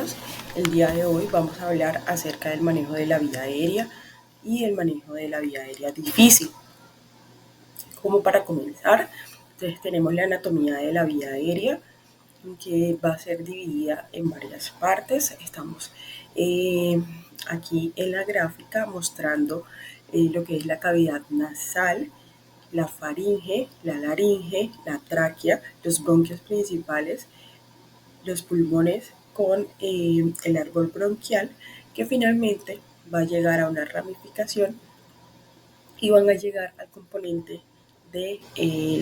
todos. El día de hoy vamos a hablar acerca del manejo de la vía aérea y el manejo de la vía aérea difícil. Como para comenzar, entonces tenemos la anatomía de la vía aérea, que va a ser dividida en varias partes. Estamos aquí en la gráfica mostrando lo que es la cavidad nasal, la faringe, la laringe, la tráquea, los bronquios principales, los pulmones con el árbol bronquial, que finalmente va a llegar a una ramificación y van a llegar al componente de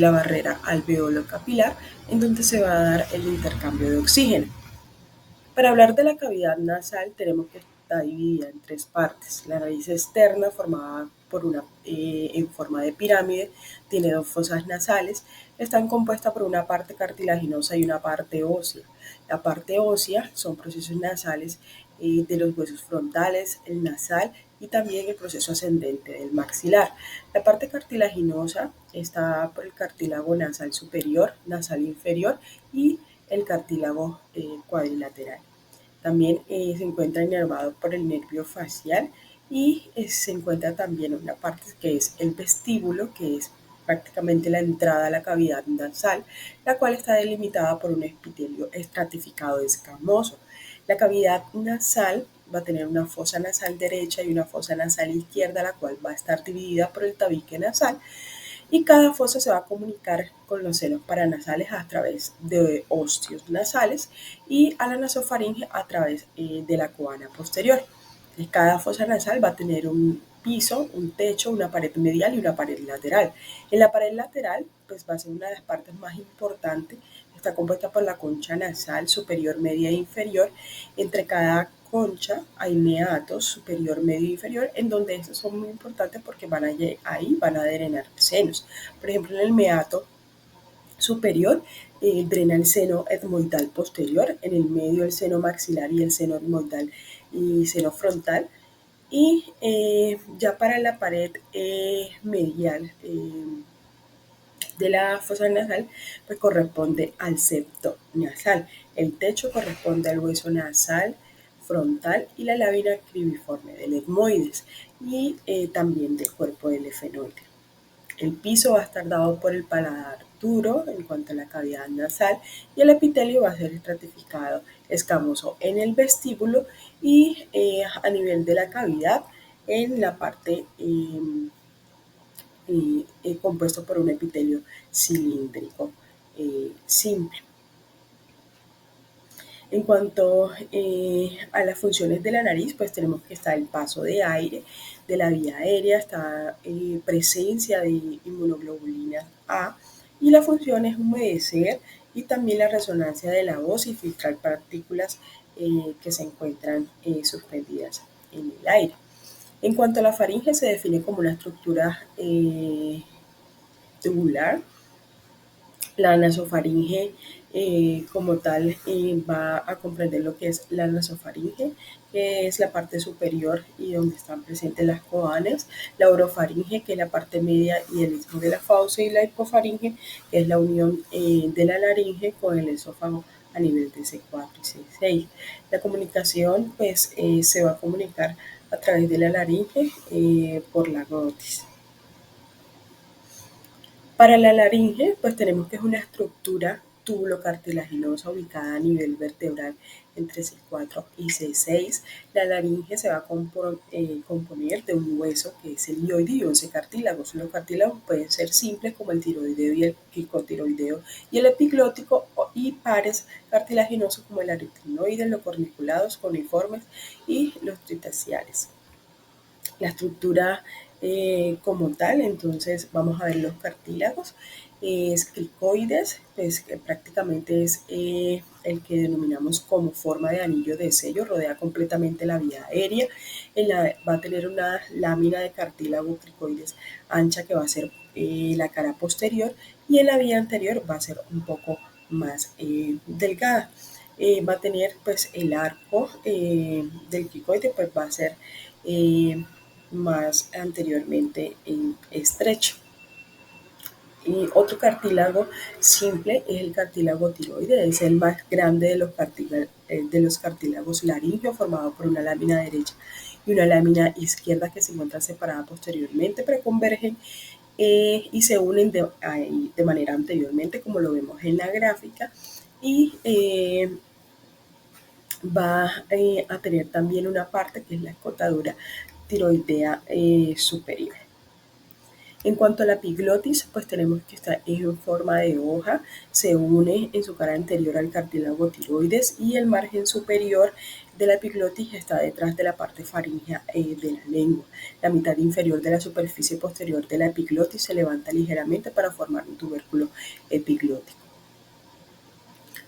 la barrera alveolo capilar, en donde se va a dar el intercambio de oxígeno. Para hablar de la cavidad nasal tenemos que está dividida en tres partes. La nariz externa, formada por en forma de pirámide, tiene dos fosas nasales, están compuestas por una parte cartilaginosa y una parte ósea. La parte ósea son procesos nasales de los huesos frontales, el nasal y también el proceso ascendente del maxilar. La parte cartilaginosa está por el cartílago nasal superior, nasal inferior y el cartílago cuadrilateral. También se encuentra inervado por el nervio facial y se encuentra también una parte que es el vestíbulo, que es prácticamente la entrada a la cavidad nasal, la cual está delimitada por un epitelio estratificado escamoso. La cavidad nasal va a tener una fosa nasal derecha y una fosa nasal izquierda, la cual va a estar dividida por el tabique nasal, y cada fosa se va a comunicar con los senos paranasales a través de ostios nasales y a la nasofaringe a través de la coana posterior. Cada fosa nasal va a tener un piso, un techo, una pared medial y una pared lateral. En la pared lateral, pues va a ser una de las partes más importantes. Está compuesta por la concha nasal superior, media e inferior. Entre cada concha hay meatos superior, medio e inferior, en donde estos son muy importantes porque ahí van a drenar senos. Por ejemplo, en el meato superior drena el seno etmoidal posterior, en el medio el seno maxilar y el seno etmoidal y seno frontal. Y ya para la pared medial de la fosa nasal, pues corresponde al septo nasal. El techo corresponde al hueso nasal frontal y la lámina cribiforme del etmoides y también del cuerpo del efenoide. El piso va a estar dado por el paladar duro en cuanto a la cavidad nasal y el epitelio va a ser estratificado escamoso en el vestíbulo y a nivel de la cavidad en la parte compuesto por un epitelio cilíndrico simple. En cuanto a las funciones de la nariz, pues tenemos que está el paso de aire de la vía aérea, está presencia de inmunoglobulina A, y la función es humedecer y también la resonancia de la voz y filtrar partículas que se encuentran suspendidas en el aire. En cuanto a la faringe, se define como una estructura tubular. La nasofaringe como tal va a comprender lo que es la nasofaringe, que es la parte superior y donde están presentes las coanas, la orofaringe, que es la parte media y el istmo de la fauce, y la hipofaringe, que es la unión de la laringe con el esófago a nivel de C4 y C6. La comunicación pues se va a comunicar a través de la laringe por la glotis. Para la laringe, pues tenemos que es una estructura tubulocartilaginosa ubicada a nivel vertebral entre C4 y C6. La laringe se va a componer de un hueso que es el hioide y 11 cartílagos. Los cartílagos pueden ser simples como el tiroideo y el quicotiroideo y el epiglótico, y pares cartilaginosos como el aritinoide, los corniculados, coniformes y los tritasiales. La estructura como tal, entonces vamos a ver los cartílagos, es cricoides, pues que prácticamente es el que denominamos como forma de anillo de sello, rodea completamente la vía aérea, va a tener una lámina de cartílago cricoides ancha que va a ser la cara posterior, y en la vía anterior va a ser un poco más delgada. Va a tener pues el arco del cricoide, pues va a ser más anteriormente estrecho. Y otro cartílago simple es el cartílago tiroide, es el más grande de los cartílagos laríngeos, formado por una lámina derecha y una lámina izquierda que se encuentran separadas posteriormente, pero convergen y se unen de manera anteriormente, como lo vemos en la gráfica, y va a tener también una parte que es la escotadura tiroidea superior. En cuanto a la epiglotis, pues tenemos que está en forma de hoja, se une en su cara anterior al cartílago tiroides y el margen superior de la epiglotis está detrás de la parte faríngea de la lengua. La mitad inferior de la superficie posterior de la epiglotis se levanta ligeramente para formar un tubérculo epiglótico.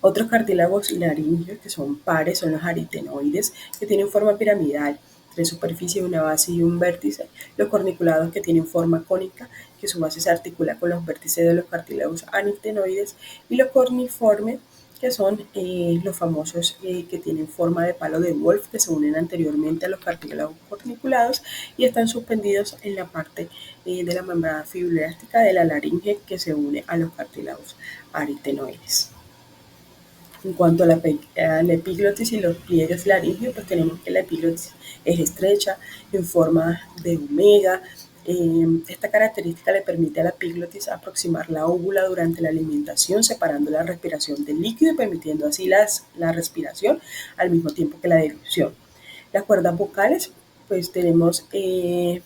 Otros cartílagos laríngeos que son pares son los aritenoides, que tienen forma piramidal, tres superficies, una base y un vértice. Los corniculados, que tienen forma cónica, que su base se articula con los vértices de los cartílagos aritenoides. Y los corniformes, que son los famosos que tienen forma de palo de Wolf, que se unen anteriormente a los cartílagos corniculados y están suspendidos en la parte de la membrana fibrolástica de la laringe, que se une a los cartílagos aritenoides. En cuanto a la epiglotis y los pliegues laríngeos, pues tenemos que la epiglotis es estrecha, en forma de omega. Esta característica le permite a la epiglotis aproximar la óvula durante la alimentación, separando la respiración del líquido y permitiendo así la respiración al mismo tiempo que la deglución. Las cuerdas vocales, pues tenemos que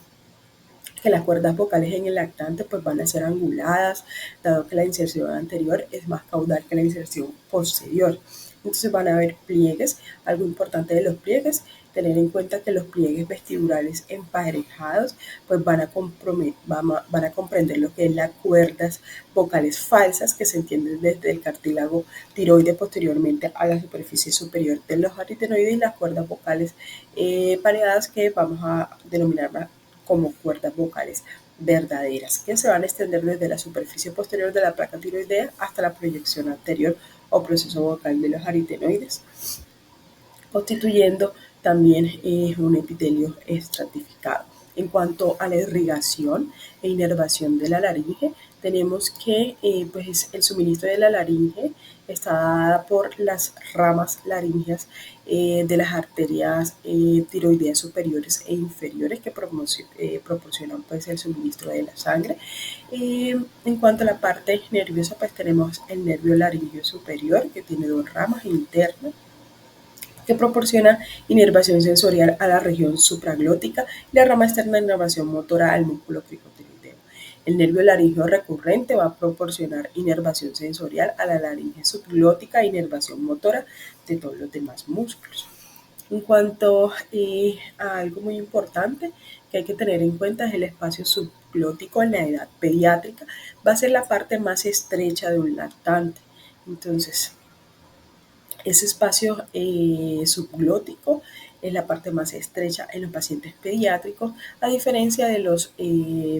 las cuerdas vocales en el lactante pues van a ser anguladas, dado que la inserción anterior es más caudal que la inserción posterior. Entonces van a haber pliegues. Algo importante de los pliegues, tener en cuenta que los pliegues vestibulares emparejados pues van a comprender lo que es las cuerdas vocales falsas, que se entienden desde el cartílago tiroide posteriormente a la superficie superior de los aritenoides, y las cuerdas vocales pareadas, que vamos a denominar como cuerdas vocales verdaderas, que se van a extender desde la superficie posterior de la placa tiroidea hasta la proyección anterior o proceso vocal de los aritenoides, constituyendo también un epitelio estratificado. En cuanto a la irrigación e inervación de la laringe, tenemos que pues el suministro de la laringe está dada por las ramas laringeas de las arterias tiroideas superiores e inferiores, que proporcionan pues el suministro de la sangre. En cuanto a la parte nerviosa, pues tenemos el nervio laringeo superior, que tiene dos ramas internas, que proporciona inervación sensorial a la región supraglótica, y la rama externa de inervación motora al músculo cricotiroideo. El nervio laríngeo recurrente va a proporcionar inervación sensorial a la laringe subglótica e inervación motora de todos los demás músculos. En cuanto a algo muy importante que hay que tener en cuenta, es el espacio subglótico en la edad pediátrica. Va a ser la parte más estrecha de un lactante. Entonces, ese espacio subglótico es la parte más estrecha en los pacientes pediátricos, a diferencia de los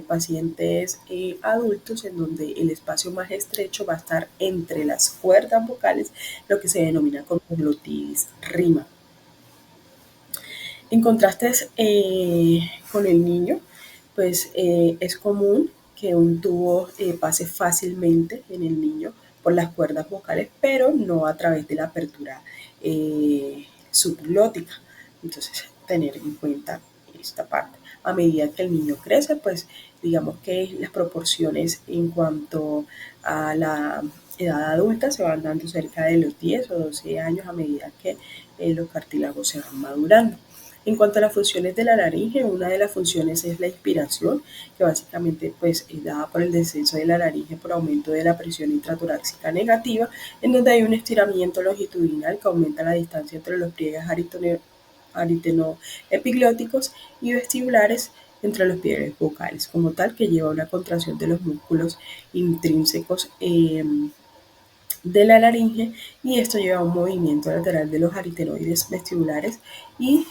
pacientes adultos, en donde el espacio más estrecho va a estar entre las cuerdas vocales, lo que se denomina como glotitis rima. En contraste con el niño, pues es común que un tubo pase fácilmente en el niño por las cuerdas vocales, pero no a través de la apertura subglótica. Entonces, tener en cuenta esta parte. A medida que el niño crece, pues digamos que las proporciones en cuanto a la edad adulta se van dando cerca de los 10 o 12 años a medida que los cartílagos se van madurando. En cuanto a las funciones de la laringe, una de las funciones es la inspiración, que básicamente pues, es dada por el descenso de la laringe por aumento de la presión intratorácica negativa, en donde hay un estiramiento longitudinal que aumenta la distancia entre los pliegues aritenoepiglóticos y vestibulares entre los pliegues vocales, como tal, que lleva a una contracción de los músculos intrínsecos de la laringe, y esto lleva a un movimiento lateral de los aritenoides vestibulares y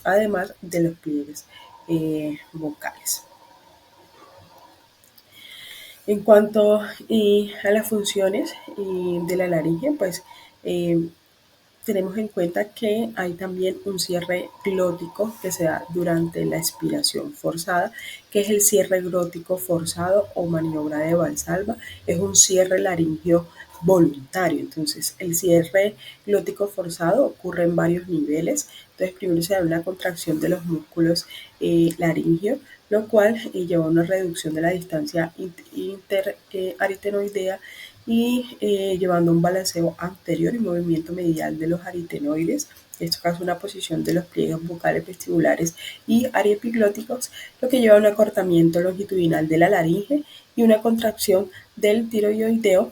además de los pliegues vocales. En cuanto a las funciones de la laringe, pues tenemos en cuenta que hay también un cierre glótico que se da durante la expiración forzada, que es el cierre glótico forzado o maniobra de Valsalva. Es un cierre laringio voluntario. Entonces, el cierre glótico forzado ocurre en varios niveles. Entonces, primero se da una contracción de los músculos laringios, lo cual lleva a una reducción de la distancia interaritenoidea y llevando un balanceo anterior y movimiento medial de los aritenoides, en este caso una posición de los pliegues bucales vestibulares y ariepiglóticos, lo que lleva a un acortamiento longitudinal de la laringe y una contracción del tiroideo,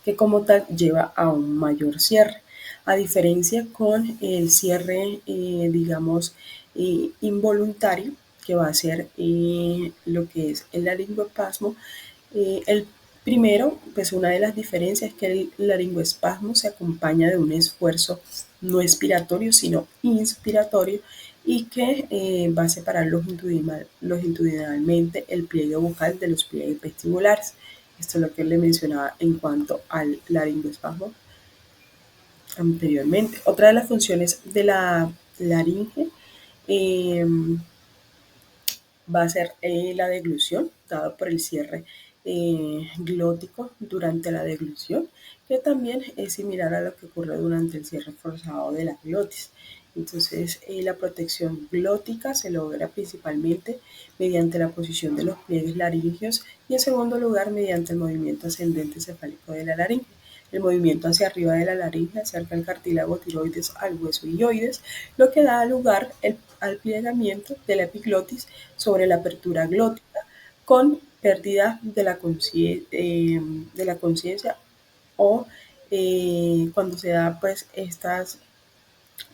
que como tal lleva a un mayor cierre, a diferencia con el cierre, digamos, involuntario, que va a ser lo que es el laringoespasmo. El primero, pues una de las diferencias es que el laringoespasmo se acompaña de un esfuerzo no expiratorio, sino inspiratorio, y que va a separar longitudinalmente el pliegue bucal de los pliegues vestibulares. Esto es lo que le mencionaba en cuanto al laringoespasmo anteriormente. Otra de las funciones de la laringe eh, va a ser la deglución, dado por el cierre glótico durante la deglución, que también es similar a lo que ocurre durante el cierre forzado de la glotis. Entonces, la protección glótica se logra principalmente mediante la posición de los pliegues laringios y, en segundo lugar, mediante el movimiento ascendente cefálico de la laringe. El movimiento hacia arriba de la laringe acerca el cartílago tiroides al hueso ilioides, lo que da lugar al plegamiento de la epiglotis sobre la apertura glótica, con pérdida de la conciencia o cuando se da pues estas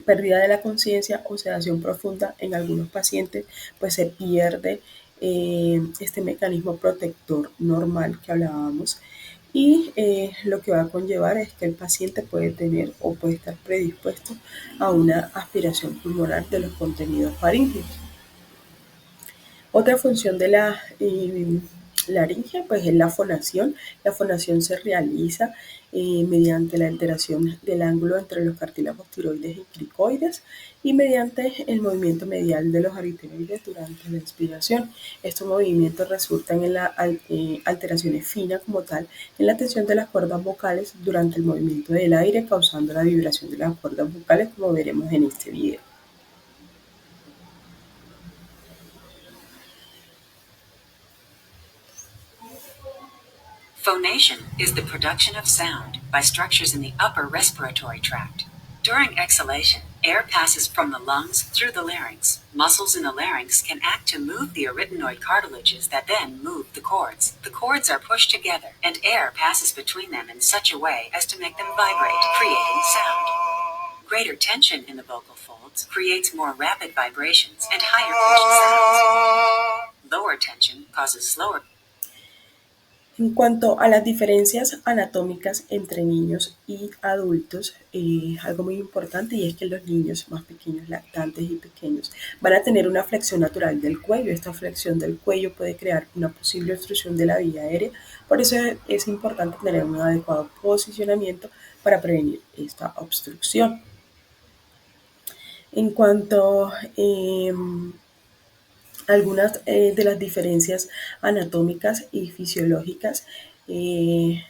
pérdida de la conciencia o sedación profunda en algunos pacientes, pues se pierde este mecanismo protector normal que hablábamos, y lo que va a conllevar es que el paciente puede tener o puede estar predispuesto a una aspiración pulmonar de los contenidos faríngeos. Otra función de la laringe pues es la fonación. La fonación se realiza mediante la alteración del ángulo entre los cartílagos tiroides y cricoides y mediante el movimiento medial de los aritenoides durante la inspiración. Estos movimientos resultan en la alteraciones finas como tal en la tensión de las cuerdas vocales durante el movimiento del aire, causando la vibración de las cuerdas vocales, como veremos en este video. Phonation is the production of sound by structures in the upper respiratory tract. During exhalation, air passes from the lungs through the larynx. Muscles in the larynx can act to move the arytenoid cartilages that then move the cords. The cords are pushed together, and air passes between them in such a way as to make them vibrate, creating sound. Greater tension in the vocal folds creates more rapid vibrations and higher pitched sounds. Lower tension causes slower. En cuanto a las diferencias anatómicas entre niños y adultos, algo muy importante, y es que los niños más pequeños, lactantes y pequeños, van a tener una flexión natural del cuello. Esta flexión del cuello puede crear una posible obstrucción de la vía aérea, por eso es importante tener un adecuado posicionamiento para prevenir esta obstrucción. En cuanto algunas de las diferencias anatómicas y fisiológicas de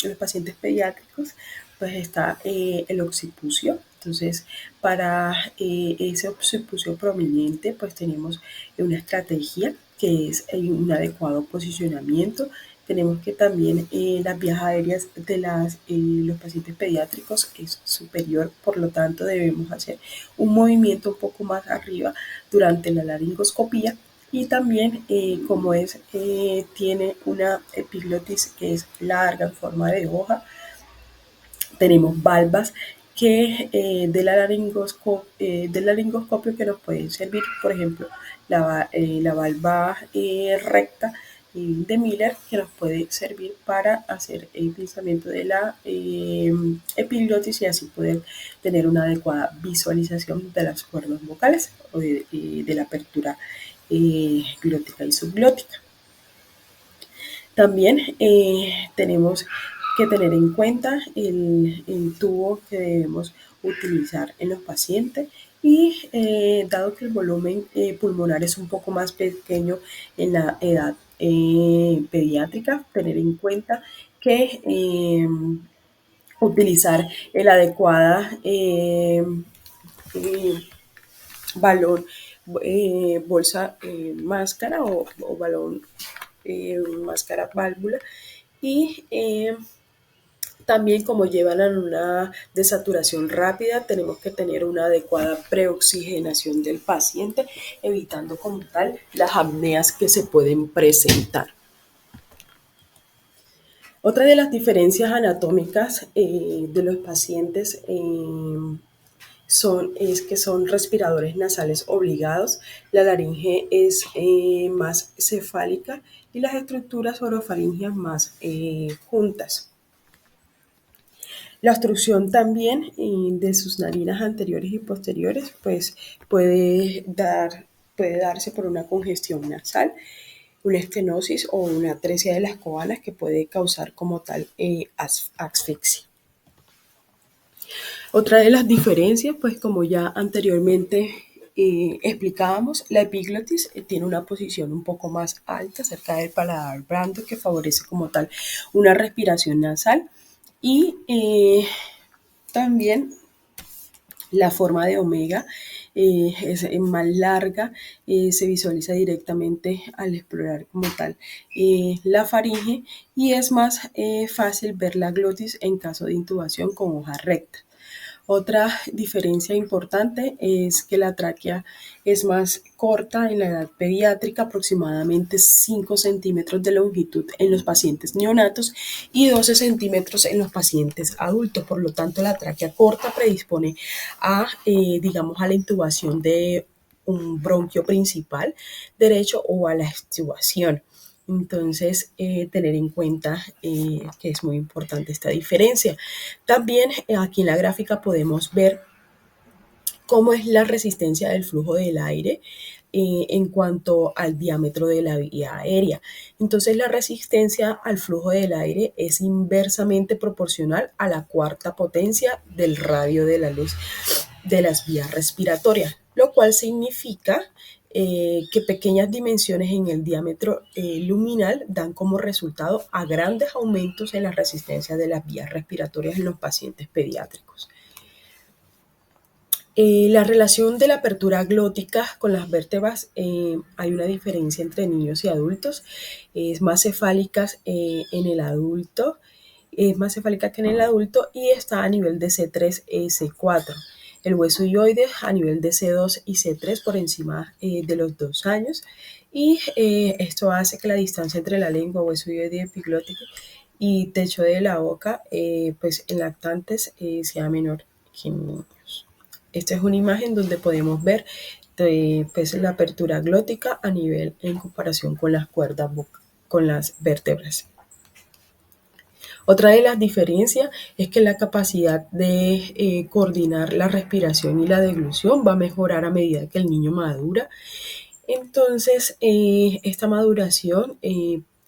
los pacientes pediátricos, pues está el occipucio. Entonces, para ese occipucio prominente, pues tenemos una estrategia que es un adecuado posicionamiento. Tenemos que también las vías aéreas de los pacientes pediátricos es superior, por lo tanto debemos hacer un movimiento un poco más arriba durante la laringoscopía, y también como tiene una epiglotis que es larga en forma de hoja, tenemos valvas que del laringoscopio que nos pueden servir, por ejemplo, la valva recta de Miller, que nos puede servir para hacer el pinzamiento de la epiglotis y así poder tener una adecuada visualización de las cuerdas vocales o de la apertura glótica y subglótica. También tenemos que tener en cuenta el tubo que debemos utilizar en los pacientes y dado que el volumen pulmonar es un poco más pequeño en la edad pediátrica, tener en cuenta que utilizar el adecuada balón, bolsa máscara o balón máscara válvula y también como llevan a una desaturación rápida, tenemos que tener una adecuada preoxigenación del paciente, evitando como tal las apneas que se pueden presentar. Otra de las diferencias anatómicas de los pacientes es que son respiradores nasales obligados, la laringe es más cefálica y las estructuras orofaringeas más juntas. La obstrucción también de sus narinas anteriores y posteriores pues puede darse por una congestión nasal, una estenosis o una atresia de las coanas que puede causar como tal asfixia. Otra de las diferencias, pues como ya anteriormente explicábamos, la epiglotis tiene una posición un poco más alta cerca del paladar blando que favorece como tal una respiración nasal y también la forma de omega es más larga, se visualiza directamente al explorar como tal la faringe y es más fácil ver la glotis en caso de intubación con hoja recta. Otra diferencia importante es que la tráquea es más corta en la edad pediátrica, aproximadamente 5 centímetros de longitud en los pacientes neonatos y 12 centímetros en los pacientes adultos. Por lo tanto, la tráquea corta predispone a, digamos, a la intubación de un bronquio principal derecho o a la extubación. Entonces, tener en cuenta que es muy importante esta diferencia. También aquí en la gráfica podemos ver cómo es la resistencia del flujo del aire en cuanto al diámetro de la vía aérea. Entonces, la resistencia al flujo del aire es inversamente proporcional a la cuarta potencia del radio de la luz de las vías respiratorias, lo cual significa que pequeñas dimensiones en el diámetro luminal dan como resultado a grandes aumentos en la resistencia de las vías respiratorias en los pacientes pediátricos. La relación de la apertura glótica con las vértebras, hay una diferencia entre niños y adultos, es más cefálica en el adulto, es más cefálica que en el adulto y está a nivel de C3, C4. El hueso hyoide a nivel de C2 y C3 por encima de los 2 años y esto hace que la distancia entre la lengua, hueso hyoide epiglótico y techo de la boca pues en lactantes sea menor que en niños. Esta es una imagen donde podemos ver pues, la apertura glótica a nivel en comparación con las cuerdas con las vértebras. Otra de las diferencias es que la capacidad de coordinar la respiración y la deglución va a mejorar a medida que el niño madura. Entonces, esta maduración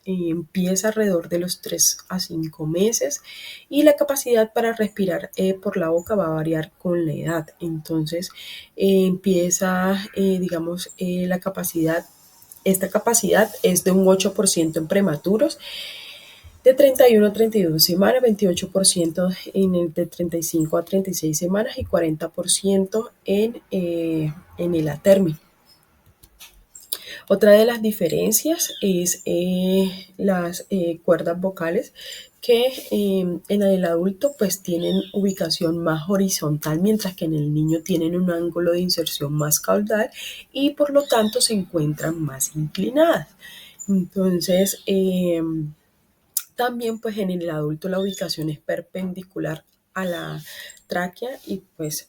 empieza alrededor de los 3 a 5 meses y la capacidad para respirar por la boca va a variar con la edad. Entonces, empieza, digamos, esta capacidad es de un 8% en prematuros, de 31 a 32 semanas, 28% en el de 35 a 36 semanas y 40% en el a término. Otra de las diferencias es las cuerdas vocales que en el adulto pues tienen ubicación más horizontal, mientras que en el niño tienen un ángulo de inserción más caudal y por lo tanto se encuentran más inclinadas. Entonces, también pues en el adulto la ubicación es perpendicular a la tráquea y pues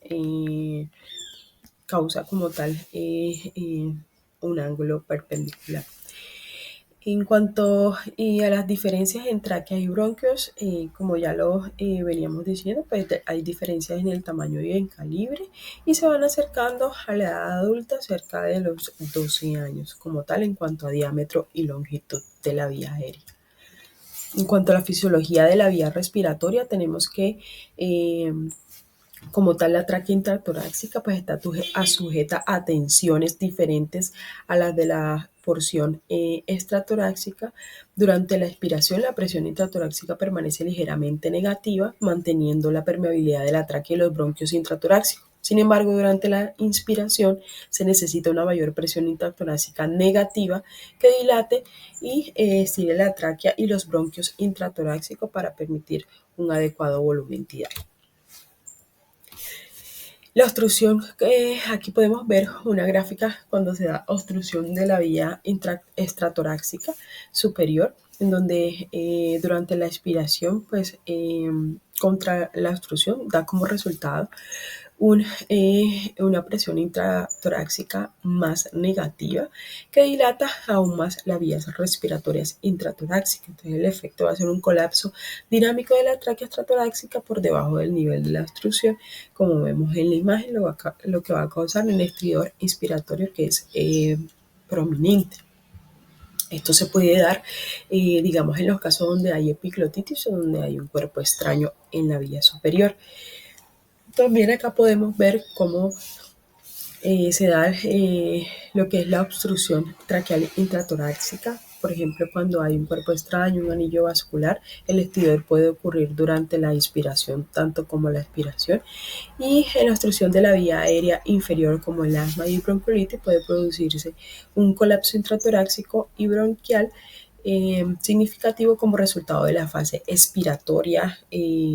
causa como tal un ángulo perpendicular. En cuanto a las diferencias en tráqueas y bronquios, como ya lo veníamos diciendo, pues hay diferencias en el tamaño y en calibre y se van acercando a la edad adulta cerca de los 12 años como tal en cuanto a diámetro y longitud de la vía aérea. En cuanto a la fisiología de la vía respiratoria, tenemos que como tal, la tráquea intratorácica pues está sujeta a tensiones diferentes a las de la porción extratorácica. Durante la expiración, la presión intratorácica permanece ligeramente negativa, manteniendo la permeabilidad de la tráquea y los bronquios intratorácicos. Sin embargo, durante la inspiración se necesita una mayor presión intratorácica negativa que dilate y estire la tráquea y los bronquios intratorácicos para permitir un adecuado volumen tidal. La obstrucción, aquí podemos ver una gráfica cuando se da obstrucción de la vía extratorácica superior, en donde durante la expiración, pues contra la obstrucción da como resultado una presión intratorácica más negativa que dilata aún más las vías respiratorias intratorácicas. Entonces el efecto va a ser un colapso dinámico de la tráquea extratorácica por debajo del nivel de la obstrucción, como vemos en la imagen, lo que va a causar un estridor inspiratorio que es prominente. Esto se puede dar, digamos, en los casos donde hay epiglotitis o donde hay un cuerpo extraño en la vía superior. También acá podemos ver cómo se da lo que es la obstrucción traqueal intratorácica. Por ejemplo, cuando hay un cuerpo extraño, un anillo vascular, el estridor puede ocurrir durante la inspiración, tanto como la expiración. Y en la obstrucción de la vía aérea inferior, como el asma y bronquiolitis, puede producirse un colapso intratorácico y bronquial significativo como resultado de la fase expiratoria,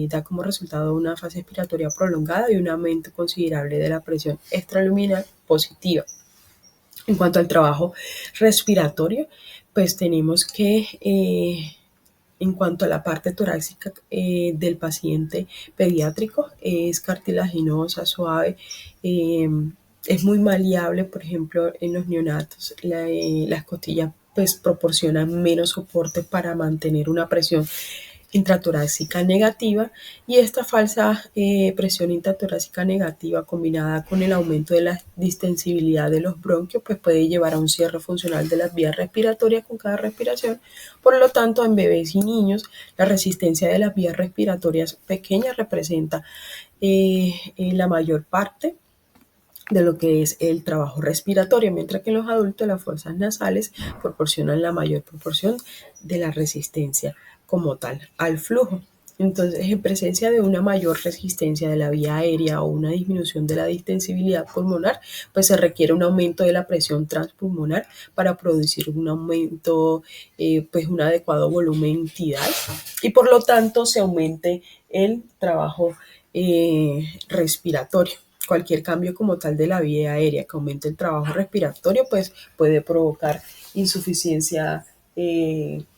da como resultado una fase expiratoria prolongada y un aumento considerable de la presión extraluminal positiva. En cuanto al trabajo respiratorio, pues tenemos que en cuanto a la parte torácica del paciente pediátrico, es cartilaginosa, suave, es muy maleable. Por ejemplo, en los neonatos las costillas pues proporcionan menos soporte para mantener una presión intratorácica negativa, y esta falsa presión intratorácica negativa combinada con el aumento de la distensibilidad de los bronquios pues puede llevar a un cierre funcional de las vías respiratorias con cada respiración. Por lo tanto, en bebés y niños la resistencia de las vías respiratorias pequeñas representa la mayor parte de lo que es el trabajo respiratorio, mientras que en los adultos las fosas nasales proporcionan la mayor proporción de la resistencia como tal al flujo. Entonces, en presencia de una mayor resistencia de la vía aérea o una disminución de la distensibilidad pulmonar, pues se requiere un aumento de la presión transpulmonar para producir un aumento, pues un adecuado volumen tidal, y por lo tanto se aumente el trabajo respiratorio. Cualquier cambio como tal de la vía aérea que aumente el trabajo respiratorio, pues puede provocar insuficiencia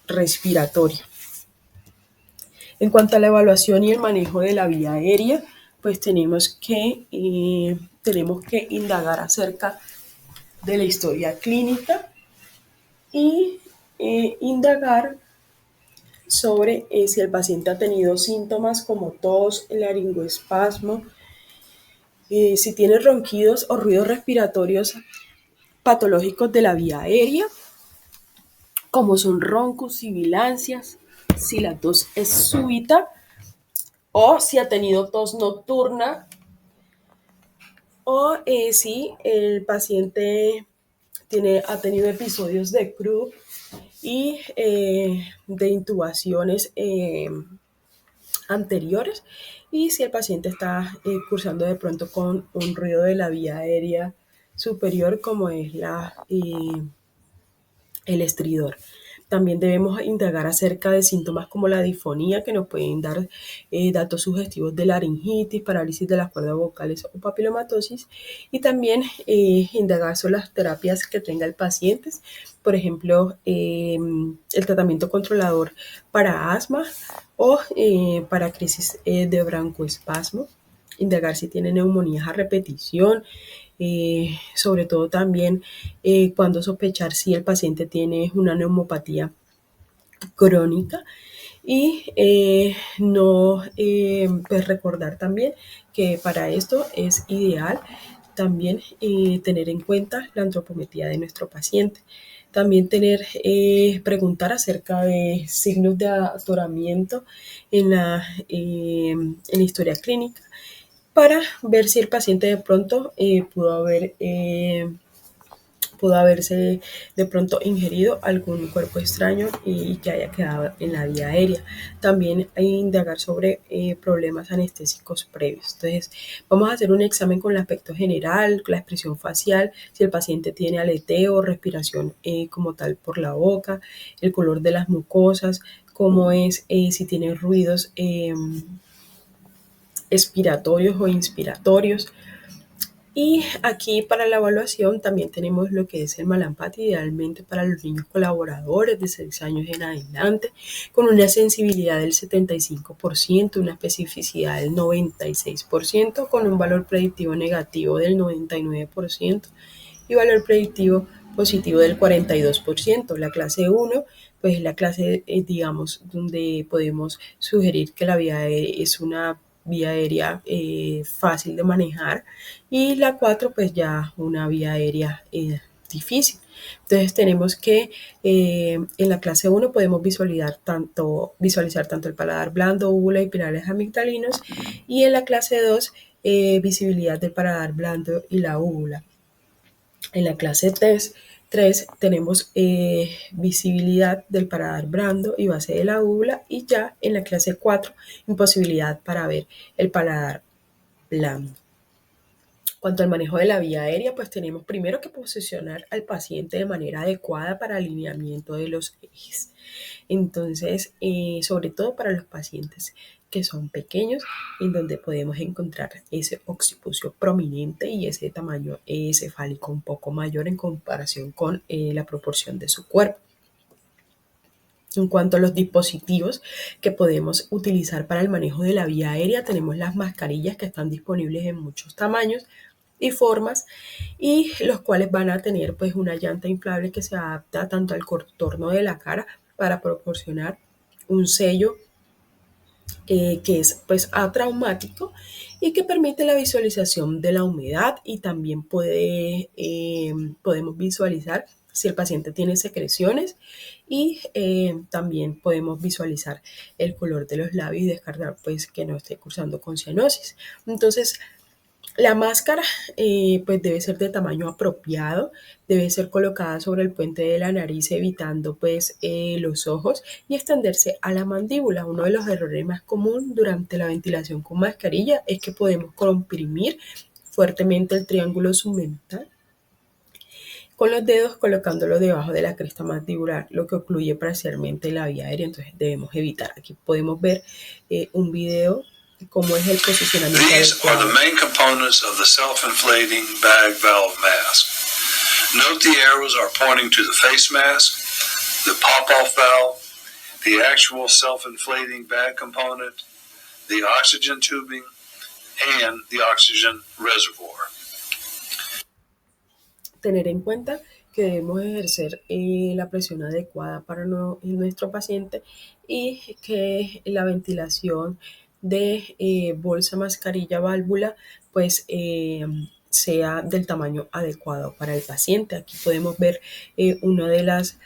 respiratoria. En cuanto a la evaluación y el manejo de la vía aérea, pues tenemos que indagar acerca de la historia clínica y indagar sobre si el paciente ha tenido síntomas como tos, laringoespasmo, si tiene ronquidos o ruidos respiratorios patológicos de la vía aérea, como son roncos, sibilancias, si la tos es súbita o si ha tenido tos nocturna, o si el paciente ha tenido episodios de croup y de intubaciones anteriores, y si el paciente está cursando de pronto con un ruido de la vía aérea superior, como es el estridor. También debemos indagar acerca de síntomas como la disfonía, que nos pueden dar datos sugestivos de laringitis, parálisis de las cuerdas vocales o papilomatosis, y también indagar sobre las terapias que tenga el paciente. Por ejemplo, el tratamiento controlador para asma o para crisis de broncoespasmo. Indagar si tiene neumonías a repetición, sobre todo también cuando sospechar si el paciente tiene una neumopatía crónica, y pues recordar también que para esto es ideal también tener en cuenta la antropometría de nuestro paciente. También preguntar acerca de signos de atoramiento en la historia clínica para ver si el paciente de pronto pudo haberse de pronto ingerido algún cuerpo extraño y que haya quedado en la vía aérea. También hay que indagar sobre problemas anestésicos previos. Entonces, vamos a hacer un examen con el aspecto general, la expresión facial, si el paciente tiene aleteo, respiración como tal por la boca, el color de las mucosas, cómo es, si tiene ruidos expiratorios o inspiratorios. Y aquí para la evaluación también tenemos lo que es el Malampati, idealmente para los niños colaboradores de 6 años en adelante, con una sensibilidad del 75%, una especificidad del 96%, con un valor predictivo negativo del 99% y valor predictivo positivo del 42%. La clase 1 pues es la clase, digamos, donde podemos sugerir que la vía es una vía aérea fácil de manejar, y la 4 pues ya una vía aérea difícil. Entonces tenemos que en la clase 1 podemos visualizar tanto el paladar blando, úvula y pinales amigdalinos, y en la clase 2 visibilidad del paladar blando y la úvula. En la clase 3 tenemos visibilidad del paladar blando y base de la úvula, y ya en la clase 4 imposibilidad para ver el paladar blando. Cuanto al manejo de la vía aérea, pues tenemos primero que posicionar al paciente de manera adecuada para alineamiento de los ejes. Entonces, sobre todo para los pacientes que son pequeños, en donde podemos encontrar ese occipucio prominente y ese tamaño cefálico un poco mayor en comparación con la proporción de su cuerpo. En cuanto a los dispositivos que podemos utilizar para el manejo de la vía aérea, tenemos las mascarillas que están disponibles en muchos tamaños y formas, y los cuales van a tener pues una llanta inflable que se adapta tanto al contorno de la cara para proporcionar un sello que es pues atraumático y que permite la visualización de la humedad, y también podemos visualizar si el paciente tiene secreciones, y también podemos visualizar el color de los labios y descartar pues que no esté cursando con cianosis. Entonces, la máscara pues debe ser de tamaño apropiado, debe ser colocada sobre el puente de la nariz evitando pues los ojos y extenderse a la mandíbula. Uno de los errores más comunes durante la ventilación con mascarilla es que podemos comprimir fuertemente el triángulo submental con los dedos, colocándolo debajo de la cresta mandibular, lo que ocluye parcialmente la vía aérea. Entonces debemos evitar. Aquí podemos ver un video cómo es el posicionamiento These are the main components of the self-inflating bag valve mask. Note the arrows are pointing to the face mask, the pop-off valve, the actual self-inflating bag component, the oxygen tubing, and the oxygen reservoir. Tener en cuenta que debemos ejercer la presión adecuada para nuestro paciente, y que la ventilación de bolsa, mascarilla, válvula, pues sea del tamaño adecuado para el paciente. Aquí podemos ver uno de los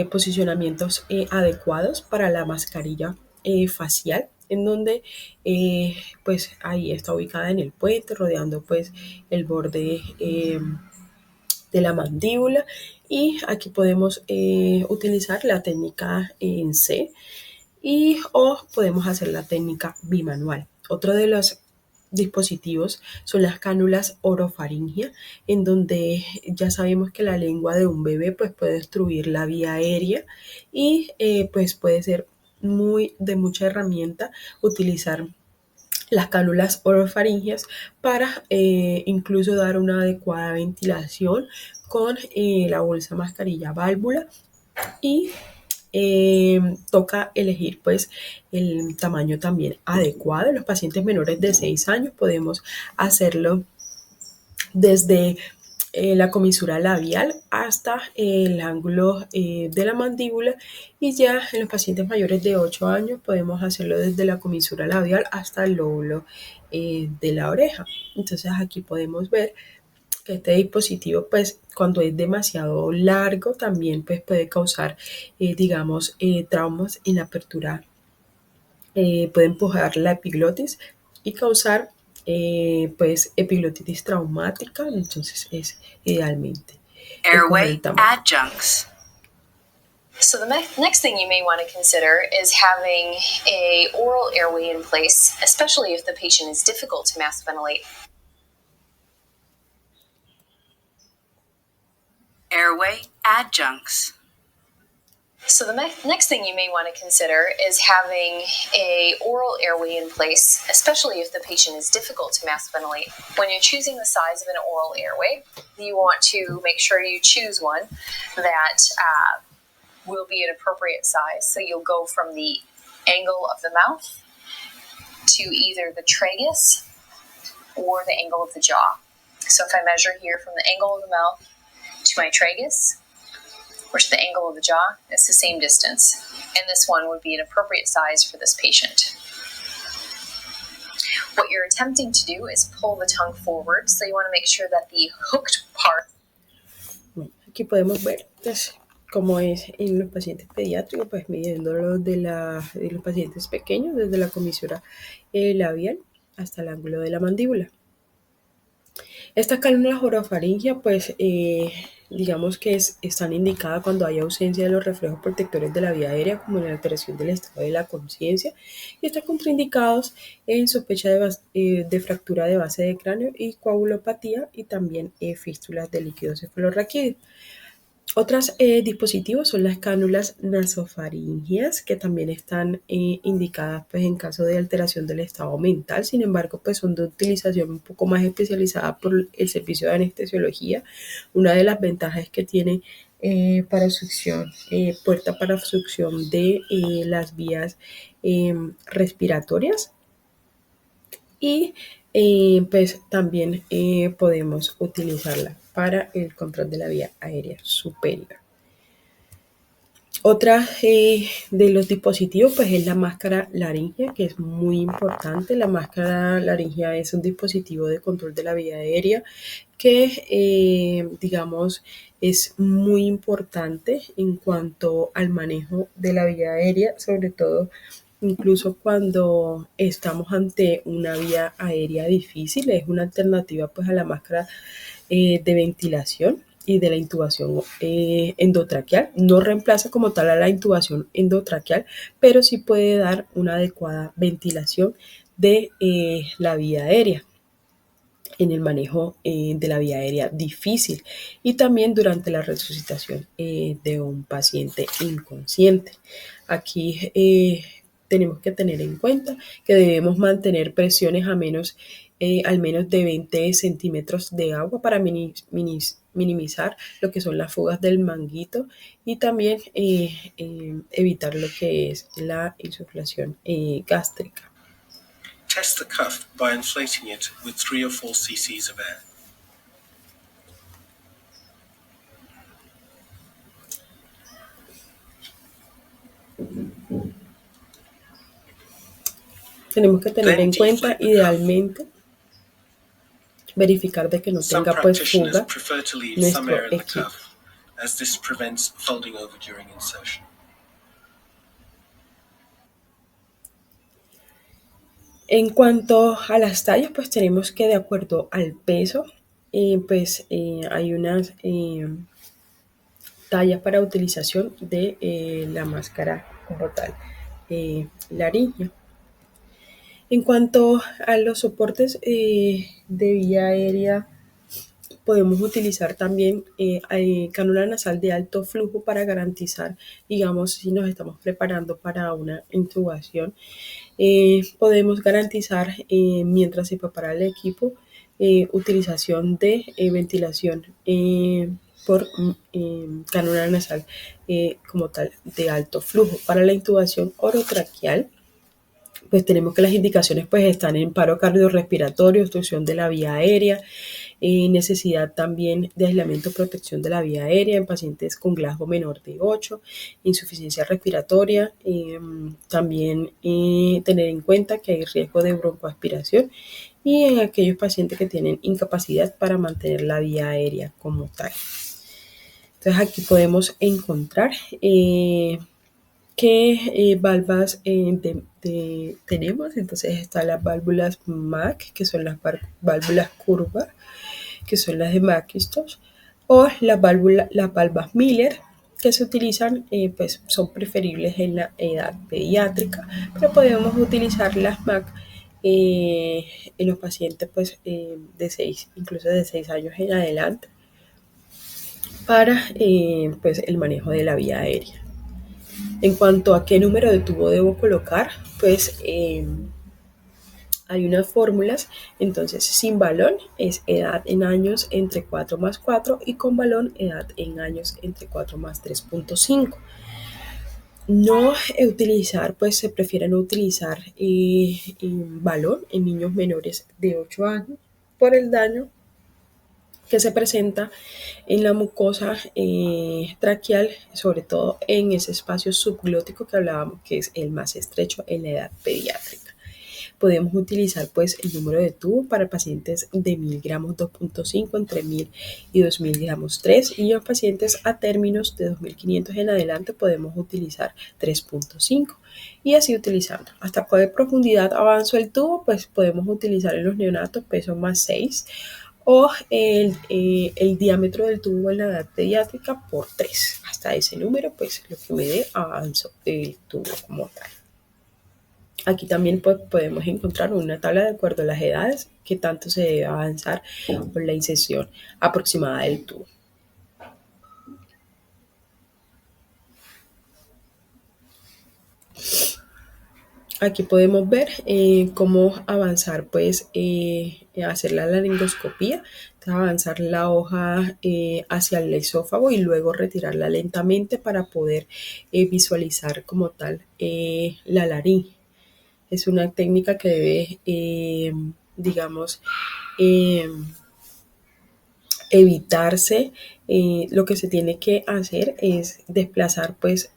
posicionamientos adecuados para la mascarilla facial, en donde pues ahí está ubicada en el puente, rodeando pues el borde de la mandíbula, y aquí podemos utilizar la técnica en C o podemos hacer la técnica bimanual. Otro de los dispositivos son las cánulas orofaringia, en donde ya sabemos que la lengua de un bebé pues puede obstruir la vía aérea, y pues puede ser de mucha herramienta utilizar las cánulas orofaringias para incluso dar una adecuada ventilación con la bolsa, mascarilla, válvula, y toca elegir pues el tamaño también adecuado. En los pacientes menores de 6 años podemos hacerlo desde la comisura labial hasta el ángulo de la mandíbula, y ya en los pacientes mayores de 8 años podemos hacerlo desde la comisura labial hasta el lóbulo de la oreja. Entonces aquí podemos ver que este dispositivo, pues cuando es demasiado largo, también pues puede causar, traumas en la apertura, puede empujar la epiglotis y causar pues epiglotitis traumática. Entonces es idealmente escoger el tamaño. Adjuncts. So the next thing you may want to consider is having a oral airway in place, especially if the patient is difficult to mask ventilate. Airway adjuncts. So the next thing you may want to consider is having a oral airway in place, especially if the patient is difficult to mask ventilate. When you're choosing the size of an oral airway, you want to make sure you choose one that will be an appropriate size. So you'll go from the angle of the mouth to either the tragus or the angle of the jaw. So if I measure here from the angle of the mouth to my tragus, or to the angle of the jaw, it's the same distance. And this one would be an appropriate size for this patient. What you're attempting to do is pull the tongue forward, so you want to make sure that the hooked part. Aquí podemos ver pues, cómo es en los pacientes pediátricos, pues midiéndolo de los pacientes pequeños, desde la comisura labial hasta el ángulo de la mandíbula. Estas cánulas orofaringeas, pues digamos que están indicadas cuando hay ausencia de los reflejos protectores de la vía aérea, como en la alteración del estado de la conciencia, y están contraindicados en sospecha de fractura de base de cráneo y coagulopatía, y también fístulas de líquido cefalorraquídeo. Otros dispositivos son las cánulas nasofaringeas, que también están indicadas pues, en caso de alteración del estado mental. Sin embargo, pues, son de utilización un poco más especializada por el servicio de anestesiología. Una de las ventajas es que tiene puerta para succión de las vías respiratorias, y pues también podemos utilizarla para el control de la vía aérea superior. Otra de los dispositivos pues es la máscara laríngea, que es muy importante. La máscara laríngea es un dispositivo de control de la vía aérea que es muy importante en cuanto al manejo de la vía aérea, sobre todo incluso cuando estamos ante una vía aérea difícil. Es una alternativa pues a la máscara de ventilación y de la intubación endotraqueal. No reemplaza como tal a la intubación endotraqueal, pero sí puede dar una adecuada ventilación de la vía aérea en el manejo de la vía aérea difícil, y también durante la resucitación de un paciente inconsciente. Aquí tenemos que tener en cuenta que debemos mantener presiones al menos de 20 centímetros de agua para minimizar lo que son las fugas del manguito, y también evitar lo que es la insuflación gástrica. Test the cuff by inflating it with 3 or 4 cc's of air. Tenemos que tener en cuenta, idealmente, verificar de que no Some tenga pues practitioners fuga prefer to leave some nuestro air in the equipo. cuff, as this prevents folding over during insertion. En cuanto a las tallas, pues tenemos que, de acuerdo al peso, hay unas tallas para utilización de la máscara como tal, laríngea. En cuanto a los soportes de vía aérea, podemos utilizar también cánula nasal de alto flujo para garantizar, digamos, si nos estamos preparando para una intubación, podemos garantizar, mientras se prepara el equipo, utilización de ventilación por cánula nasal como tal de alto flujo. Para la intubación orotraqueal, pues tenemos que las indicaciones pues están en paro cardiorrespiratorio, obstrucción de la vía aérea, necesidad también de aislamiento y protección de la vía aérea en pacientes con Glasgow menor de 8, insuficiencia respiratoria, también tener en cuenta que hay riesgo de broncoaspiración y en aquellos pacientes que tienen incapacidad para mantener la vía aérea como tal. Entonces aquí podemos encontrar qué valvas tenemos. Entonces están las válvulas MAC, que son las válvulas curvas, que son las de McIntosh, o las valvas Miller, que se utilizan, pues son preferibles en la edad pediátrica, pero podemos utilizar las MAC en los pacientes pues, de 6, incluso de 6 años en adelante, para pues, el manejo de la vía aérea. En cuanto a qué número de tubo debo colocar, pues hay unas fórmulas. Entonces, sin balón es edad en años entre 4 más 4 y con balón edad en años entre 4 más 3.5. No utilizar, pues se prefiere no utilizar balón en niños menores de 8 años por el daño que se presenta en la mucosa traqueal, sobre todo en ese espacio subglótico que hablábamos, que es el más estrecho en la edad pediátrica. Podemos utilizar pues el número de tubo para pacientes de 1000 gramos 2.5, entre 1000 y 2000 gramos 3, y los pacientes a términos de 2500 en adelante podemos utilizar 3.5, y así utilizando. ¿Hasta cuál profundidad avanzo el tubo? Pues podemos utilizar en los neonatos peso más 6, o el diámetro del tubo en la edad pediátrica por 3. Hasta ese número, pues lo que me dé avanzo el tubo como tal. Aquí también pues, podemos encontrar una tabla de acuerdo a las edades que tanto se debe avanzar con la incisión aproximada del tubo. Aquí podemos ver cómo avanzar, pues, hacer la laringoscopía, avanzar la hoja hacia el esófago y luego retirarla lentamente para poder visualizar como tal la laringe. Es una técnica que debe, digamos, evitarse. Lo que se tiene que hacer es desplazar pues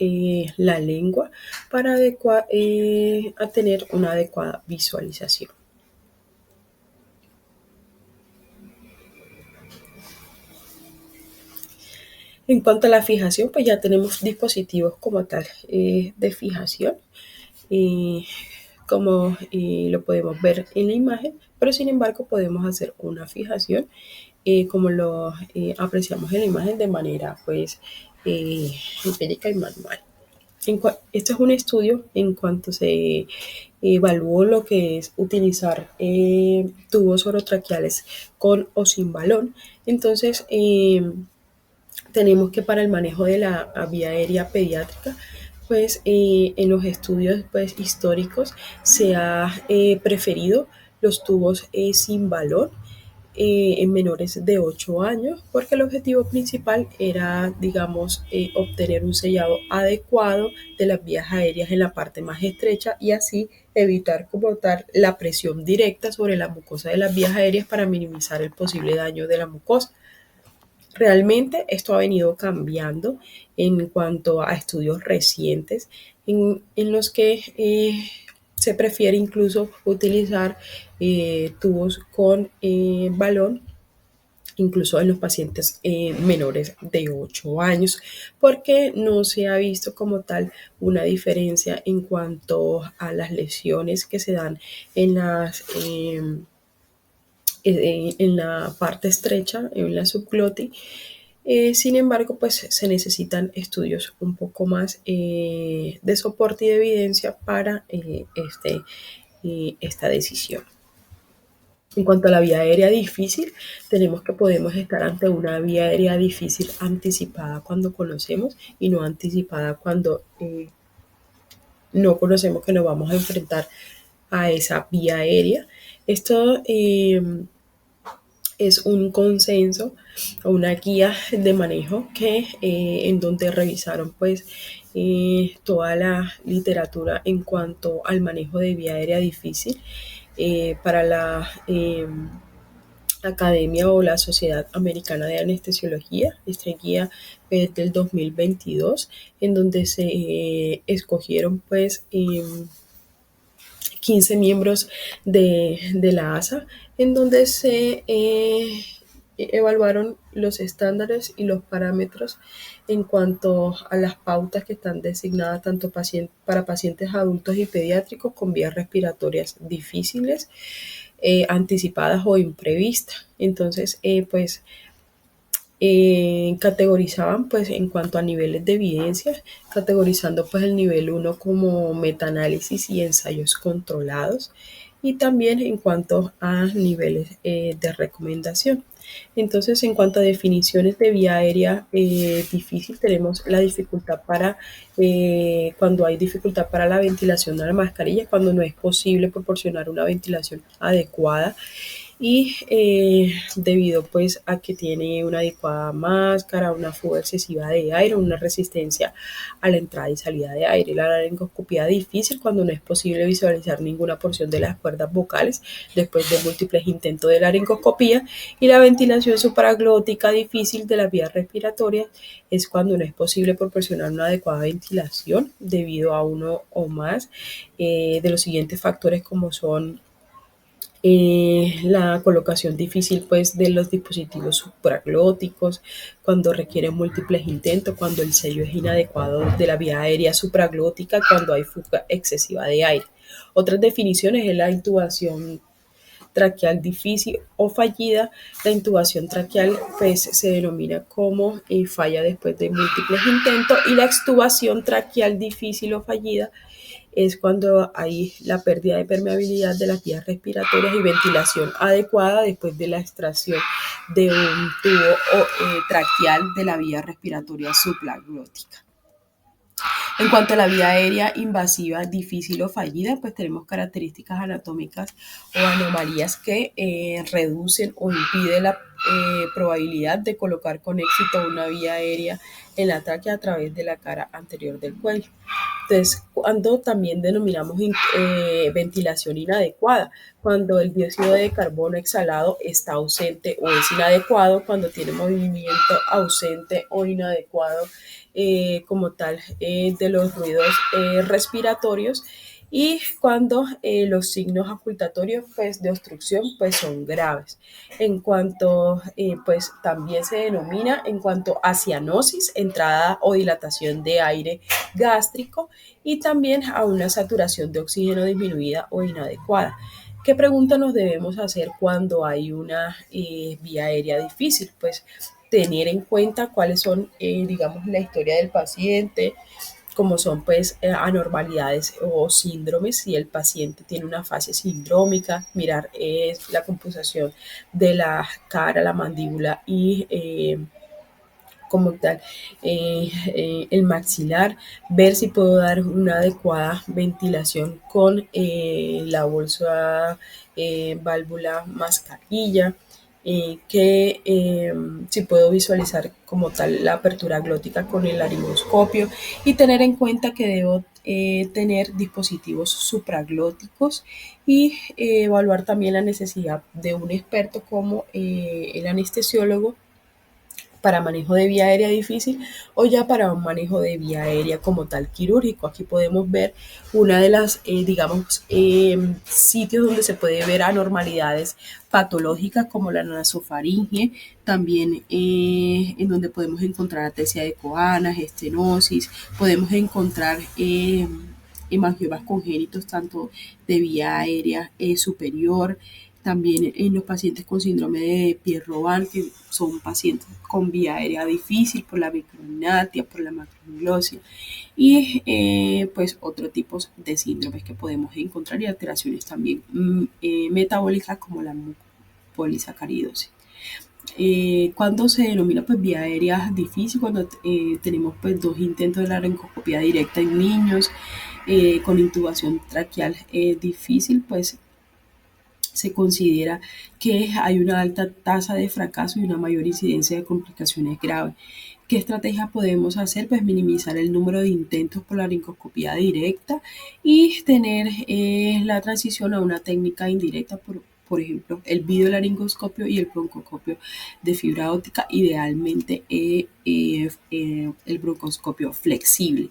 la lengua para a tener una adecuada visualización. En cuanto a la fijación, pues ya tenemos dispositivos como tal de fijación, como lo podemos ver en la imagen, pero sin embargo podemos hacer una fijación como lo apreciamos en la imagen de manera pues empírica y manual. Esto es un estudio en cuanto se evaluó lo que es utilizar tubos orotraqueales con o sin balón. Entonces tenemos que para el manejo de la vía aérea pediátrica, pues en los estudios pues, históricos se ha preferido los tubos sin balón en menores de 8 años, porque el objetivo principal era, digamos, obtener un sellado adecuado de las vías aéreas en la parte más estrecha y así evitar como tal la presión directa sobre la mucosa de las vías aéreas para minimizar el posible daño de la mucosa. Realmente esto ha venido cambiando en cuanto a estudios recientes en los que se prefiere incluso utilizar tubos con balón, incluso en los pacientes menores de 8 años, porque no se ha visto como tal una diferencia en cuanto a las lesiones que se dan en la parte estrecha, en la subglotis. Sin embargo, pues se necesitan estudios un poco más de soporte y de evidencia para esta decisión. En cuanto a la vía aérea difícil, tenemos que podemos estar ante una vía aérea difícil anticipada cuando conocemos y no anticipada cuando no conocemos que nos vamos a enfrentar a esa vía aérea. Esto es un consenso o una guía de manejo que en donde revisaron pues toda la literatura en cuanto al manejo de vía aérea difícil para la Academia o la Sociedad Americana de Anestesiología. Esta guía es del 2022, en donde se escogieron pues 15 miembros de la ASA, en donde se evaluaron los estándares y los parámetros en cuanto a las pautas que están designadas tanto para pacientes adultos y pediátricos con vías respiratorias difíciles, anticipadas o imprevistas. Entonces, categorizaban pues en cuanto a niveles de evidencia, categorizando pues el nivel 1 como metaanálisis y ensayos controlados, y también en cuanto a niveles de recomendación. Entonces, en cuanto a definiciones de vía aérea difícil, tenemos la dificultad cuando hay dificultad para la ventilación de la mascarilla, cuando no es posible proporcionar una ventilación adecuada, y debido pues a que tiene una adecuada máscara, una fuga excesiva de aire, una resistencia a la entrada y salida de aire. La laringoscopía difícil cuando no es posible visualizar ninguna porción de las cuerdas vocales después de múltiples intentos de laringoscopía, y la ventilación supraglótica difícil de las vías respiratorias es cuando no es posible proporcionar una adecuada ventilación debido a uno o más de los siguientes factores, como son la colocación difícil pues de los dispositivos supraglóticos, cuando requieren múltiples intentos, cuando el sello es inadecuado de la vía aérea supraglótica, cuando hay fuga excesiva de aire. Otras definiciones es la intubación traqueal difícil o fallida. La intubación traqueal pues se denomina como falla después de múltiples intentos, y la extubación traqueal difícil o fallida es cuando hay la pérdida de permeabilidad de las vías respiratorias y ventilación adecuada después de la extracción de un tubo traqueal de la vía respiratoria supraglótica. En cuanto a la vía aérea invasiva difícil o fallida, pues tenemos características anatómicas o anomalías que reducen o impiden la probabilidad de colocar con éxito una vía aérea en la tráquea a través de la cara anterior del cuello. Entonces, cuando también denominamos ventilación inadecuada, cuando el dióxido de carbono exhalado está ausente o es inadecuado, cuando tiene movimiento ausente o inadecuado como tal de los ruidos respiratorios, y cuando los signos ocultatorios pues, de obstrucción pues, son graves. En cuanto, pues también se denomina en cuanto a cianosis, entrada o dilatación de aire gástrico, y también a una saturación de oxígeno disminuida o inadecuada. ¿Qué pregunta nos debemos hacer cuando hay una vía aérea difícil? Pues tener en cuenta cuáles son, digamos, la historia del paciente, como son pues anormalidades o síndromes, si el paciente tiene una fase sindrómica, mirar la composición de la cara, la mandíbula y como tal el maxilar, ver si puedo dar una adecuada ventilación con la bolsa válvula mascarilla, si puedo visualizar como tal la apertura glótica con el laringoscopio, y tener en cuenta que debo tener dispositivos supraglóticos, y evaluar también la necesidad de un experto como el anestesiólogo para manejo de vía aérea difícil, o ya para un manejo de vía aérea como tal quirúrgico. Aquí podemos ver una de las, sitios donde se puede ver anormalidades patológicas como la nasofaringe, también en donde podemos encontrar atesia de coanas, estenosis, podemos encontrar hemangiomas congénitos tanto de vía aérea superior, también en los pacientes con síndrome de Pierre-Robin, que son pacientes con vía aérea difícil por la micrognatia, por la macroglosia, y pues otros tipos de síndromes que podemos encontrar, y alteraciones también metabólicas como la polisacaridosis. Cuando se denomina pues vía aérea difícil, cuando tenemos pues 2 intentos de laringoscopía directa en niños con intubación traqueal difícil, pues se considera que hay una alta tasa de fracaso y una mayor incidencia de complicaciones graves. ¿Qué estrategias podemos hacer? Pues minimizar el número de intentos por laringoscopía directa y tener la transición a una técnica indirecta por por ejemplo, el videolaringoscopio y el broncoscopio de fibra óptica, idealmente el broncoscopio flexible.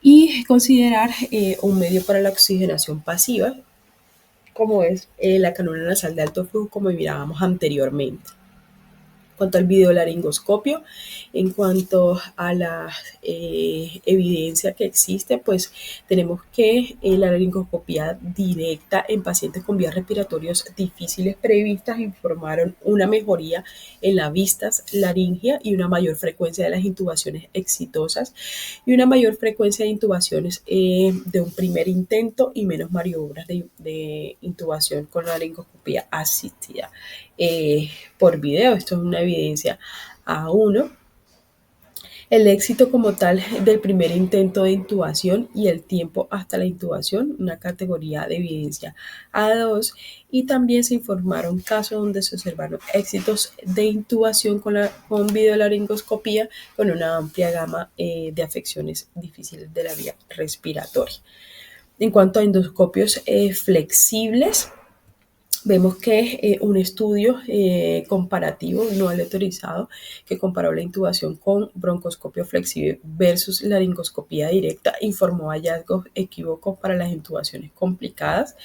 Y considerar un medio para la oxigenación pasiva, como es la canula nasal de alto flujo, como mirábamos anteriormente. En cuanto al videolaringoscopio, en cuanto a la evidencia que existe, pues tenemos que la laringoscopía directa en pacientes con vías respiratorias difíciles previstas informaron una mejoría en las vistas laringea y una mayor frecuencia de las intubaciones exitosas y una mayor frecuencia de intubaciones de un primer intento y menos maniobras de intubación con la laringoscopía asistida por video. Esto es una evidencia A1. El éxito como tal del primer intento de intubación y el tiempo hasta la intubación, una categoría de evidencia A2, y también se informaron casos donde se observaron éxitos de intubación con videolaringoscopía con una amplia gama de afecciones difíciles de la vía respiratoria. En cuanto a endoscopios flexibles, vemos que un estudio comparativo no aleatorizado que comparó la intubación con broncoscopio flexible versus laringoscopía directa informó hallazgos equívocos para las intubaciones complicadas.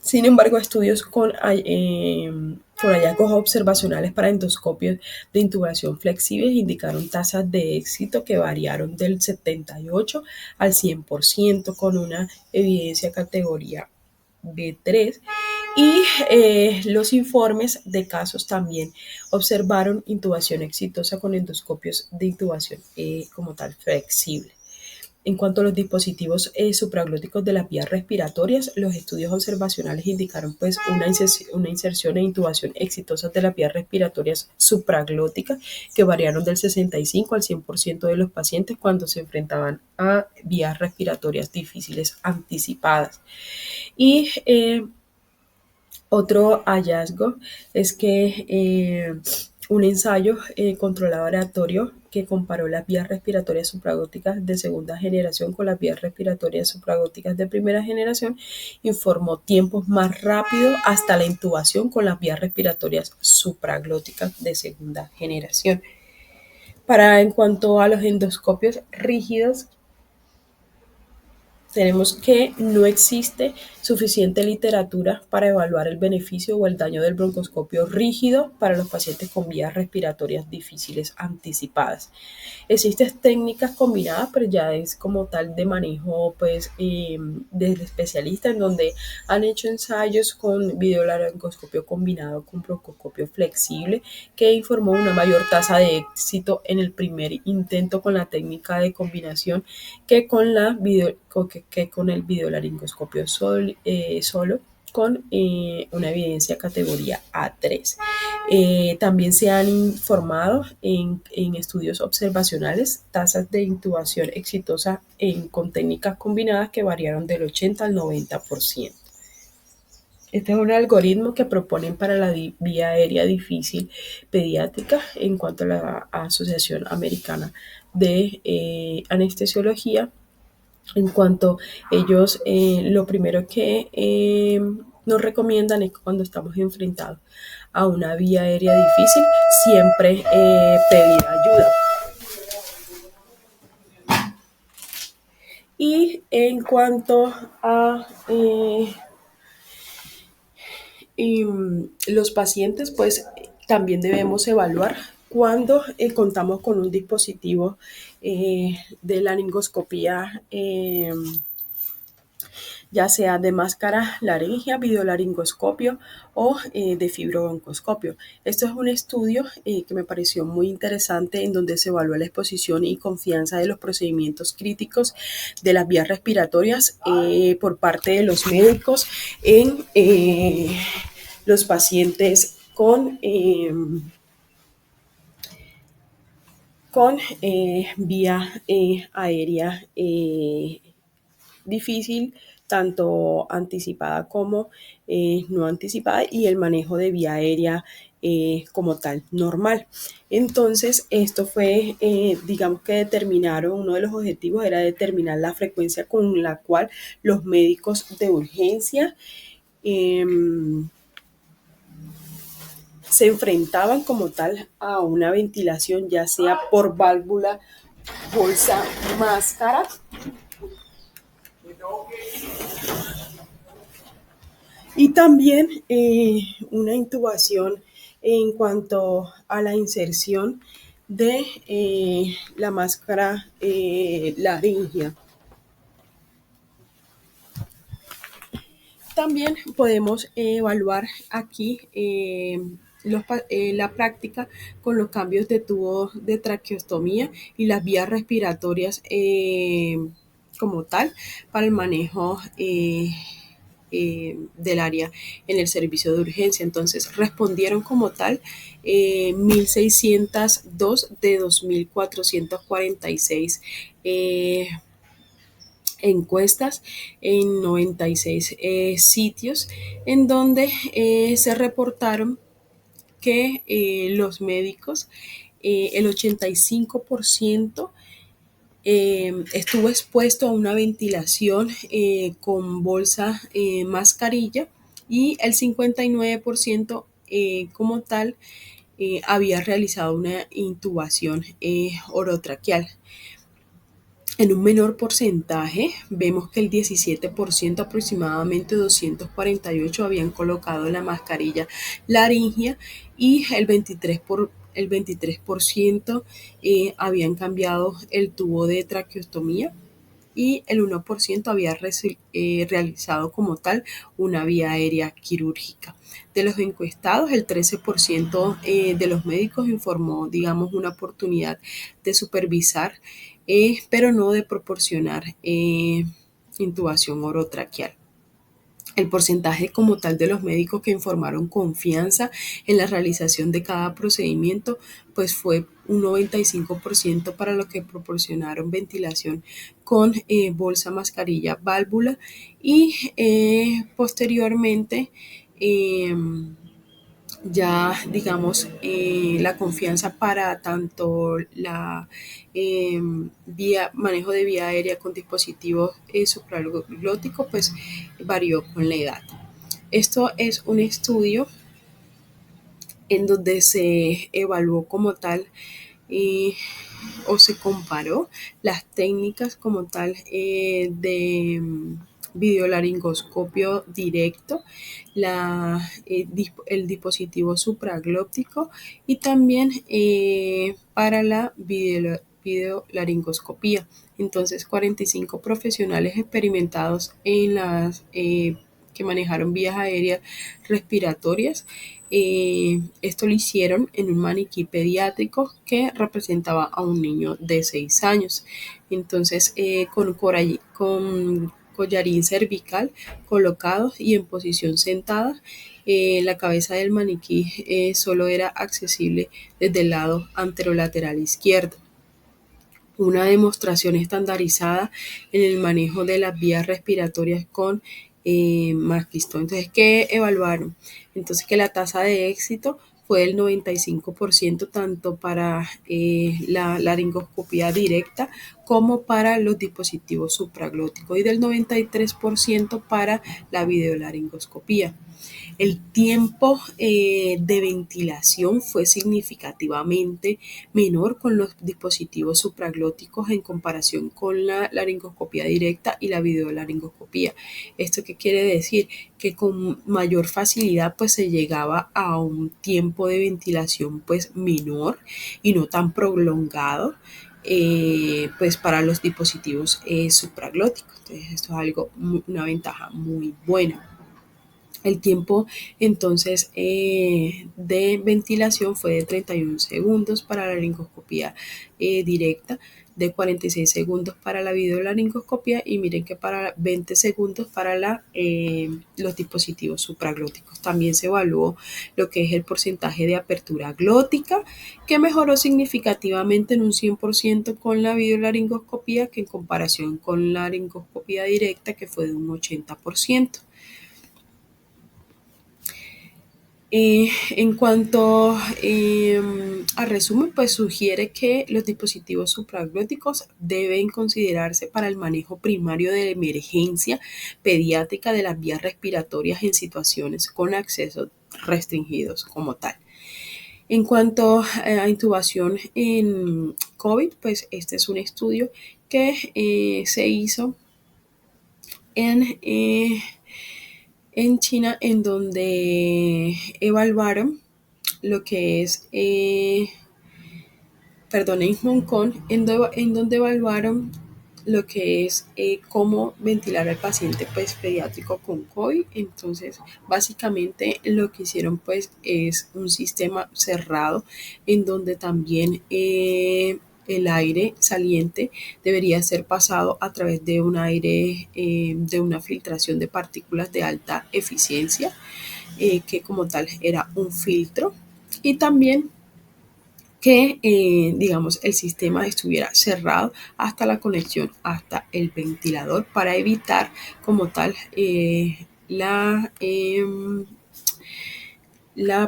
Sin embargo, estudios con hallazgos observacionales para endoscopios de intubación flexible indicaron tasas de éxito que variaron del 78 al 100% con una evidencia categoría B3. Y los informes de casos también observaron intubación exitosa con endoscopios de intubación como tal flexible. En cuanto a los dispositivos supraglóticos de las vías respiratorias, los estudios observacionales indicaron pues una inserción e intubación exitosas de las vías respiratorias supraglóticas que variaron del 65 al 100% de los pacientes cuando se enfrentaban a vías respiratorias difíciles anticipadas. Y otro hallazgo es que un ensayo controlado aleatorio que comparó las vías respiratorias supraglóticas de segunda generación con las vías respiratorias supraglóticas de primera generación informó tiempos más rápidos hasta la intubación con las vías respiratorias supraglóticas de segunda generación. En cuanto a los endoscopios rígidos, tenemos que no existe suficiente literatura para evaluar el beneficio o el daño del broncoscopio rígido para los pacientes con vías respiratorias difíciles anticipadas. Existen técnicas combinadas, pero ya es como tal de manejo pues, del especialista, en donde han hecho ensayos con videolaringoscopio combinado con broncoscopio flexible, que informó una mayor tasa de éxito en el primer intento con la técnica de combinación que con el videolaringoscopio solo con una evidencia categoría A3. También se han informado en estudios observacionales tasas de intubación exitosa con técnicas combinadas que variaron del 80 al 90%. Este es un algoritmo que proponen para la vía aérea difícil pediátrica en cuanto a la Asociación Americana de Anestesiología. En cuanto ellos, lo primero que nos recomiendan es que cuando estamos enfrentados a una vía aérea difícil, siempre pedir ayuda. Y en cuanto a los pacientes, pues también debemos evaluar cuando contamos con un dispositivo de laringoscopía, ya sea de máscara laringea, videolaringoscopio o de fibrobroncoscopio. Esto es un estudio que me pareció muy interesante, en donde se evalúa la exposición y confianza de los procedimientos críticos de las vías respiratorias por parte de los médicos en los pacientes con vía aérea difícil, tanto anticipada como no anticipada, y el manejo de vía aérea como tal normal. Entonces, esto fue, digamos que determinaron, uno de los objetivos era determinar la frecuencia con la cual los médicos de urgencia se enfrentaban como tal a una ventilación, ya sea por válvula, bolsa, máscara, y también una intubación en cuanto a la inserción de la máscara laringea. También podemos evaluar aquí la práctica con los cambios de tubo de traqueostomía y las vías respiratorias como tal para el manejo del área en el servicio de urgencia. Entonces respondieron como tal 1.602 de 2.446 encuestas en 96 sitios en donde se reportaron que los médicos, el 85% estuvo expuesto a una ventilación con bolsa mascarilla y el 59% como tal había realizado una intubación orotraqueal. En un menor porcentaje, vemos que el 17%, aproximadamente 248, habían colocado la mascarilla laringea y el 23% habían cambiado el tubo de traqueostomía y el 1% había realizado como tal una vía aérea quirúrgica. De los encuestados, el 13% de los médicos informó, digamos, una oportunidad de supervisar, pero no de proporcionar intubación orotraqueal. El porcentaje como tal de los médicos que informaron confianza en la realización de cada procedimiento, pues fue un 95% para los que proporcionaron ventilación con bolsa, mascarilla, válvula y posteriormente ya digamos la confianza para tanto la manejo de vía aérea con dispositivos supraglóticos pues varió con la edad. Esto es un estudio en donde se evaluó como tal o se comparó las técnicas como tal de videolaringoscopio directo, el dispositivo supraglóptico y también para la videolaringoscopía. Entonces, 45 profesionales experimentados en las que manejaron vías aéreas respiratorias. Esto lo hicieron en un maniquí pediátrico que representaba a un niño de 6 años. Entonces, con collarín cervical colocado y en posición sentada, la cabeza del maniquí solo era accesible desde el lado anterolateral izquierdo. Una demostración estandarizada en el manejo de las vías respiratorias con Maquisto. Entonces, ¿qué evaluaron? Entonces, que la tasa de éxito fue del 95% tanto para la laringoscopía directa como para los dispositivos supraglóticos y del 93% para la videolaringoscopía. El tiempo de ventilación fue significativamente menor con los dispositivos supraglóticos en comparación con la laringoscopía directa y la videolaringoscopía. ¿Esto qué quiere decir? Que con mayor facilidad pues se llegaba a un tiempo de ventilación pues menor y no tan prolongado pues para los dispositivos supraglóticos. Entonces esto es una ventaja muy buena. El tiempo entonces de ventilación fue de 31 segundos para la laringoscopía directa, de 46 segundos para la videolaringoscopía y miren que para 20 segundos para los dispositivos supraglóticos. También se evaluó lo que es el porcentaje de apertura glótica, que mejoró significativamente en un 100% con la videolaringoscopía que en comparación con la laringoscopía directa que fue de un 80%. En cuanto a resumen, pues sugiere que los dispositivos supraglóticos deben considerarse para el manejo primario de emergencia pediátrica de las vías respiratorias en situaciones con accesos restringidos como tal. En cuanto a intubación en COVID, pues este es un estudio que se hizo en, en China, en donde evaluaron lo que es, en Hong Kong, en donde evaluaron lo que es cómo ventilar al paciente pues pediátrico con COVID. Entonces, básicamente lo que hicieron pues es un sistema cerrado en donde también el aire saliente debería ser pasado a través de un aire, de una filtración de partículas de alta eficiencia, que como tal era un filtro, y también que, digamos, el sistema estuviera cerrado hasta la conexión, hasta el ventilador, para evitar como tal la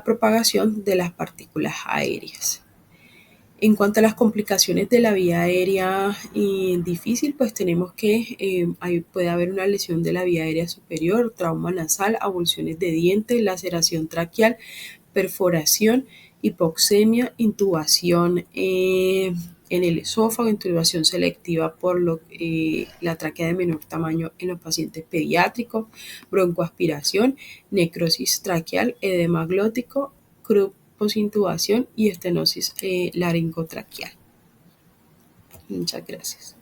propagación de las partículas aéreas. En cuanto a las complicaciones de la vía aérea difícil, pues tenemos que puede haber una lesión de la vía aérea superior, trauma nasal, avulsiones de dientes, laceración traqueal, perforación, hipoxemia, intubación en el esófago, intubación selectiva por la tráquea de menor tamaño en los pacientes pediátricos, broncoaspiración, necrosis traqueal, edema glótico, posintubación y estenosis laringotraqueal. Muchas gracias.